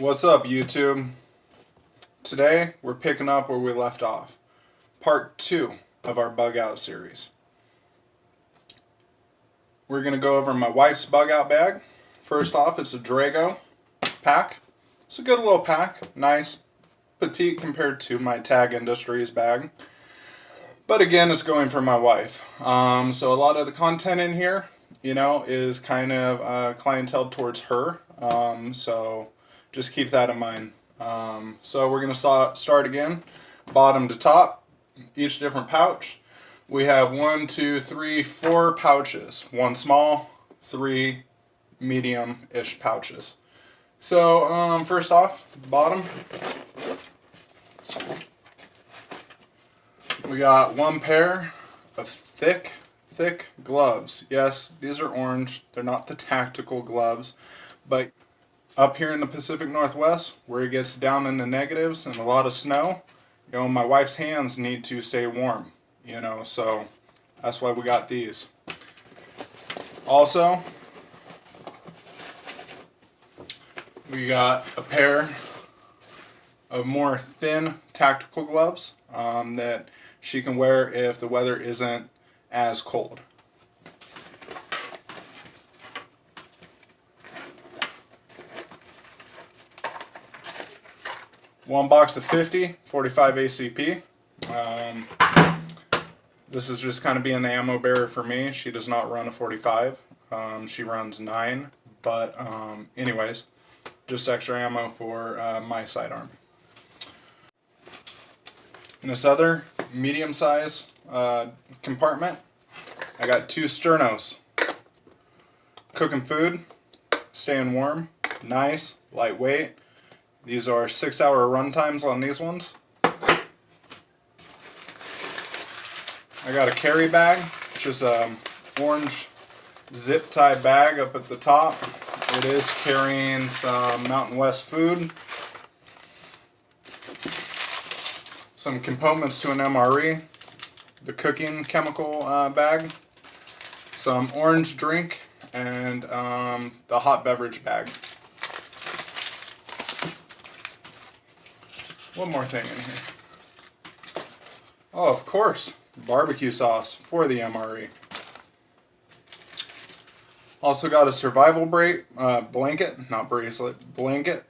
What's up, YouTube? Today we're picking up where we left off. Part 2 of our bug out series. We're going to go over my wife's bug out bag. First off, it's a Drago pack. It's a good little pack. Nice, petite compared to my Tag Industries bag. But again, it's going for my wife. So a lot of the content in here, is kind of clientele towards her. So just keep that in mind. So we're going to start again, bottom to top, each different pouch. We have 4 pouches. 1 small, 3 medium-ish pouches. So first off, bottom, we got 1 pair of thick gloves. Yes, these are orange. They're not the tactical gloves, but up here in the Pacific Northwest, where it gets down in the negatives and a lot of snow, my wife's hands need to stay warm, so that's why we got these. Also, we got a pair of more thin tactical gloves that she can wear if the weather isn't as cold. One box of 50, 45 ACP. This is just kind of being the ammo bearer for me. She does not run a 45. She runs 9. But anyways, just extra ammo for my sidearm. In this other medium size compartment, I got 2 sternos. Cooking food, staying warm, nice, lightweight. These are 6-hour run times on these ones. I got a carry bag, which is an orange zip tie bag up at the top. It is carrying some Mountain West food, some components to an MRE, the cooking chemical bag, some orange drink, and the hot beverage bag. One more thing in here. Oh, of course, barbecue sauce for the MRE. Also got a survival blanket, not bracelet, blanket.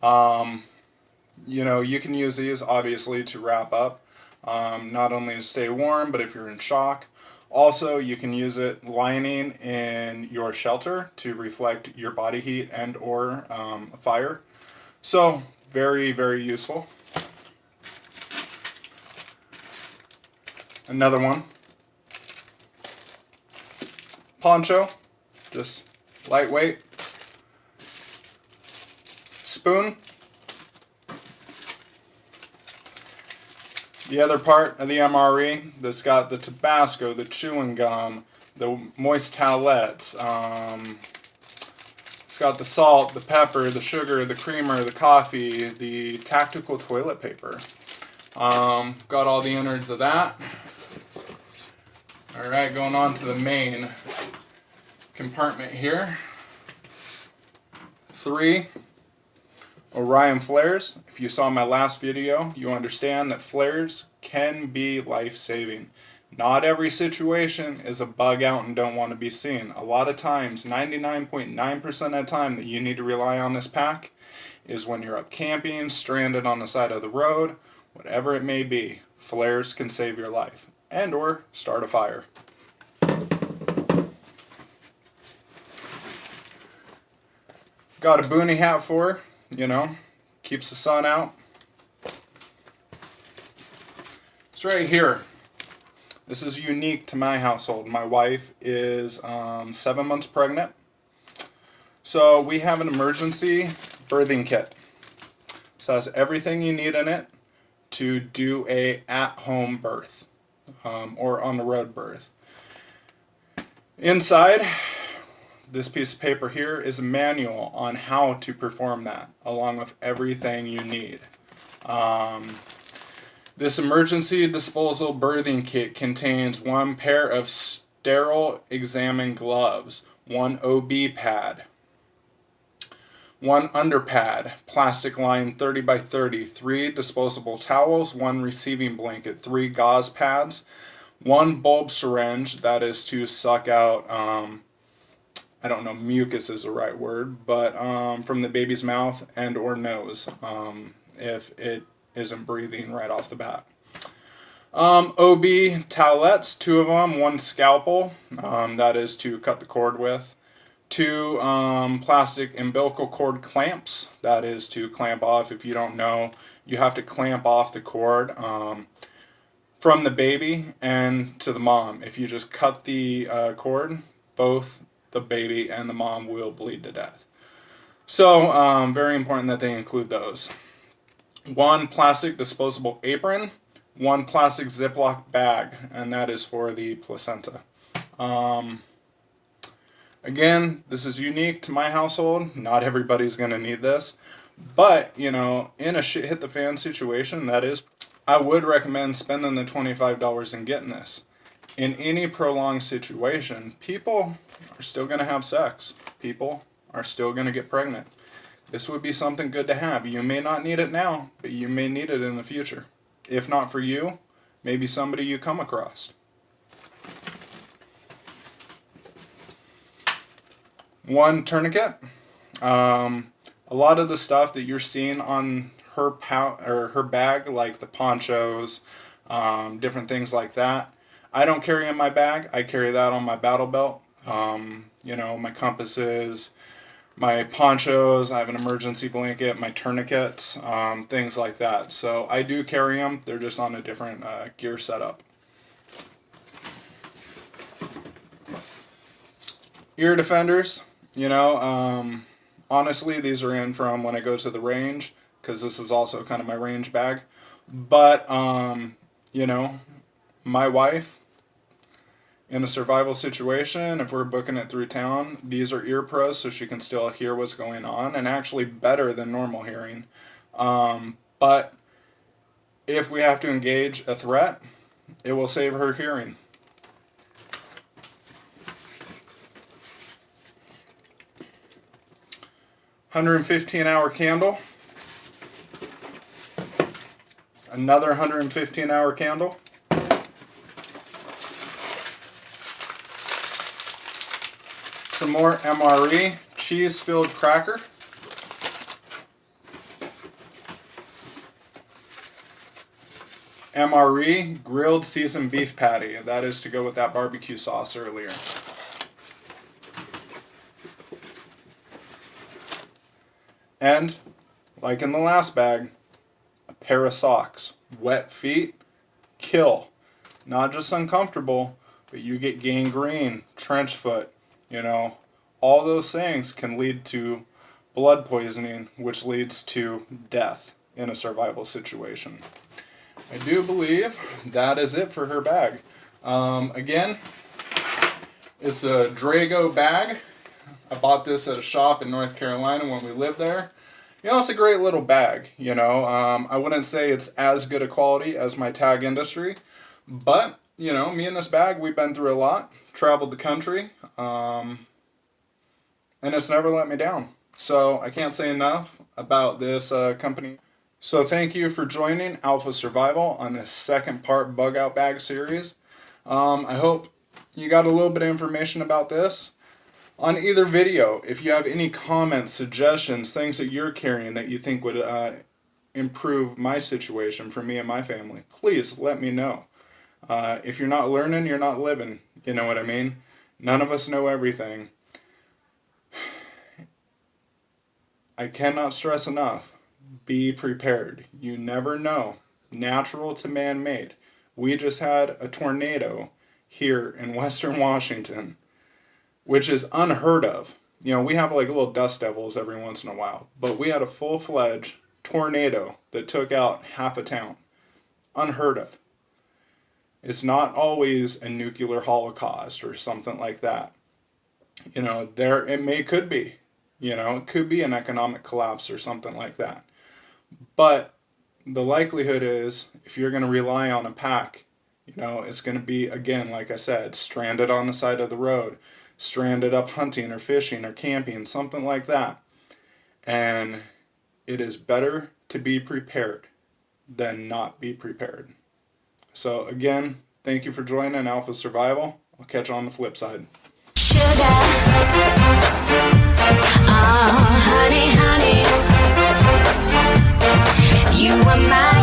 You can use these obviously to wrap up, not only to stay warm, but if you're in shock. Also, you can use it lining in your shelter to reflect your body heat and or fire. So, very, very useful. Another one. Poncho, just lightweight. Spoon. The other part of the MRE that's got the Tabasco, the chewing gum, the moist towelettes. It's got the salt, the pepper, the sugar, the creamer, the coffee, the tactical toilet paper. Got all the innards of that. Alright, going on to the main compartment here. 3 Orion flares. If you saw my last video, you understand that flares can be life-saving. Not every situation is a bug out and don't want to be seen. A lot of times, 99.9% of the time that you need to rely on this pack is when you're up camping, stranded on the side of the road, whatever it may be. Flares can save your life and or start a fire. Got a boonie hat for her, keeps the sun out. It's right here. This is unique to my household. My wife is 7 months pregnant. So we have an emergency birthing kit. So it has everything you need in it to do a at-home birth or on-the-road birth. Inside, this piece of paper here is a manual on how to perform that, along with everything you need. This emergency disposal birthing kit contains 1 pair of sterile examine gloves, 1 OB pad, 1 underpad, plastic line 30 by 30, 3 disposable towels, 1 receiving blanket, 3 gauze pads, 1 bulb syringe, that is to suck out, I don't know, mucus is the right word, but from the baby's mouth and or nose, if it isn't breathing right off the bat. O.B towelettes, 2 of them, 1 scalpel, that is to cut the cord with. 2 plastic umbilical cord clamps, that is to clamp off. If you don't know, you have to clamp off the cord from the baby and to the mom. If you just cut the cord, both the baby and the mom will bleed to death. So very important that they include those. 1 plastic disposable apron, 1 plastic Ziploc bag, and that is for the placenta. Again, this is unique to my household. Not everybody's going to need this. But, you know, in a shit hit the fan situation, that is, I would recommend spending the $25 and getting this. In any prolonged situation, people are still going to have sex. People are still going to get pregnant. This would be something good to have. You may not need it now, but you may need it in the future. If not for you, maybe somebody you come across. 1 tourniquet. A lot of the stuff that you're seeing on her her bag, like the ponchos, different things like that, I don't carry in my bag. I carry that on my battle belt. You know, my compasses, my ponchos, I have an emergency blanket, my tourniquets, things like that. So I do carry them. They're just on a different gear setup. Ear defenders. You know, honestly, these are in from when I go to the range, because this is also kind of my range bag. But, you know, my wife, in a survival situation, if we're booking it through town, these are ear pros so she can still hear what's going on, and actually better than normal hearing. But if we have to engage a threat, it will save her hearing. $115-hour candle. Another $115-hour candle. Some more MRE cheese-filled cracker. MRE grilled seasoned beef patty. That is to go with that barbecue sauce earlier. And, like in the last bag, a pair of socks. Wet feet, kill. Not just uncomfortable, but you get gangrene, trench foot, you know. All those things can lead to blood poisoning, which leads to death in a survival situation. I do believe that is it for her bag. Again, it's a Drago bag. I bought this at a shop in North Carolina when we lived there. You know, it's a great little bag, you know. I wouldn't say it's as good a quality as my tag industry, but, you know, me and this bag, we've been through a lot, traveled the country, and it's never let me down. So I can't say enough about this company. So thank you for joining Alpha Survival on this second part bug out bag series. I hope you got a little bit of information about this. On either video, if you have any comments, suggestions, things that you're carrying that you think would improve my situation for me and my family, please let me know. If you're not learning, you're not living. You know what I mean? None of us know everything. I cannot stress enough. Be prepared. You never know. Natural to man-made. We just had a tornado here in Western Washington, which is unheard of. You know, we have like little dust devils every once in a while, but we had a full-fledged tornado that took out half a town. Unheard of. It's not always a nuclear holocaust or something like that. You know, could be. You know, it could be an economic collapse or something like that. But the likelihood is, if you're going to rely on a pack, you know, it's going to be, again, like I said, stranded on the side of the road, stranded up hunting or fishing or camping, something like that. And it is better to be prepared than not be prepared. So again, thank you for joining Alpha Survival. I'll catch you on the flip side. Sugar, oh honey, honey, you are my